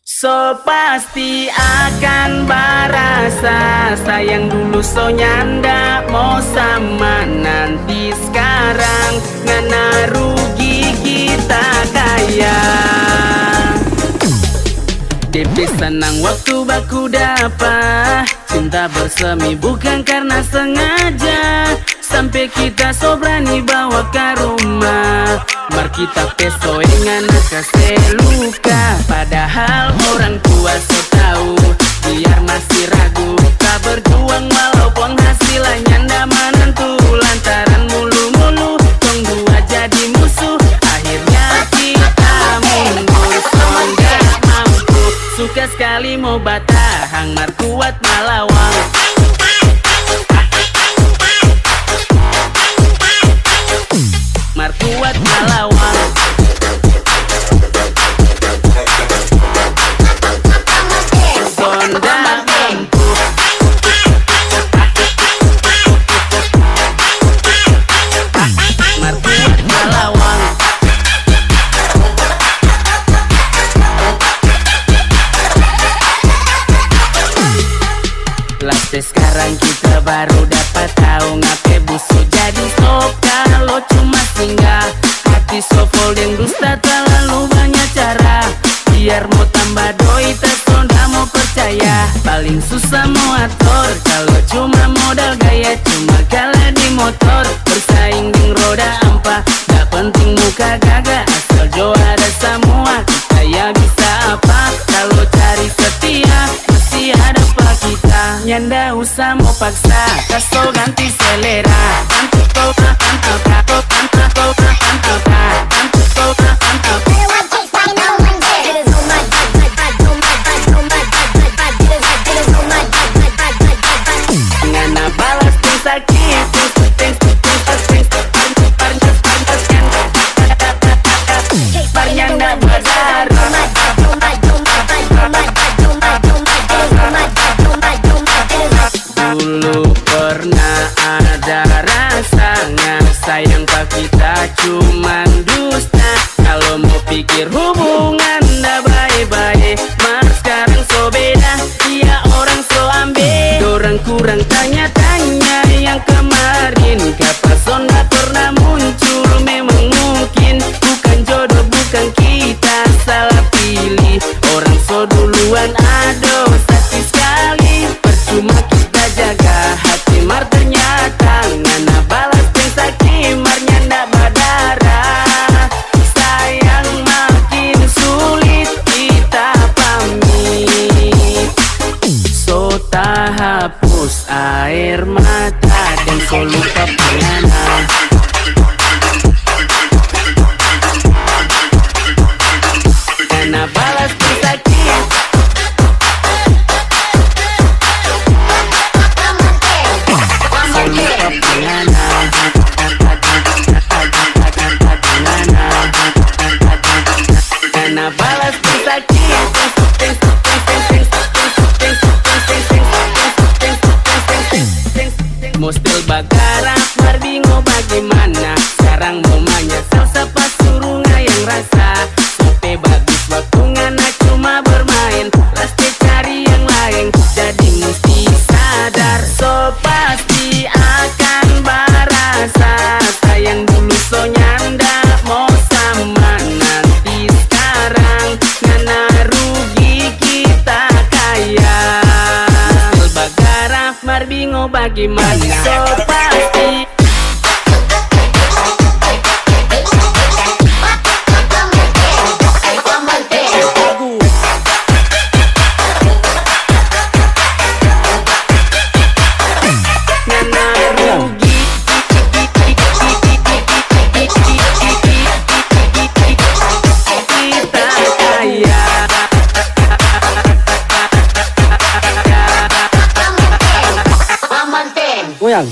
So pasti akan barasa sayang dulu so nyanda mau sama nanti sekarang ngana rugi kita kaya. DP senang waktu baku dapat cinta bersemi bukan karena sengaja sampai kita so berani bawa ke rumah. Mar kita peso ngana kasih luka padahal orang tua so tahu biar masih ragu tak berjuang walaupun hasilnya ndak menentu lantaran mulu-mulu tong dua jadi musuh akhirnya kita mundur so nggak mampu suka sekali mau batahang mar kuat malawang. Mar kuat malawang sonda mampu mar kuat malawang Laste sekarang kita baru dapat tahu ngapain busuk jadi stop kalau cuma singgah hati so full yang dusta terlalu banyak cara biar mau tambah doi tersonda mau percaya paling susah mau atur kalau cuma modal gaya cuma kalah di motor bersaing di roda ampa gak penting muka gagah asal jo ada semua kita ya bisa apa kalau cari setia masih ada apa kita nyanda usah mau paksa kaso ganti selera ngana balas ting sakit parnyanda berdarah dulu pernah ada rasa sayang pak kita cuman dusta kalau mau pikir hubungan dah baik-baik mar sekarang so beda dia orang so ambil dorang kurang tanya-tanya yang kemarin kapan so nggak pernah muncul memang mungkin bukan jodoh bukan kita salah pilih orang so duluan aduh sakit sekali percuma kita jaga hati mar ternyata ngana balas yang sakit marnya ndak berdarah sayang makin sulit kita pamit so tak hapus air mata dan so lupa pengenang ngana balas yang sakit karena balas sakit mau still bagara mar bingung bagaimana sekarang mau menyesal siapa suruh ngayang rasa sampai bagus waktu ngana cuma bermain pasti cari yang lain jadi mesti sadar so pasti akan barasa sayang dulu so nyanda mau sama nanti sekarang ngana rugi kita kaya bagara mar bingung bagaimana so pasti goyang.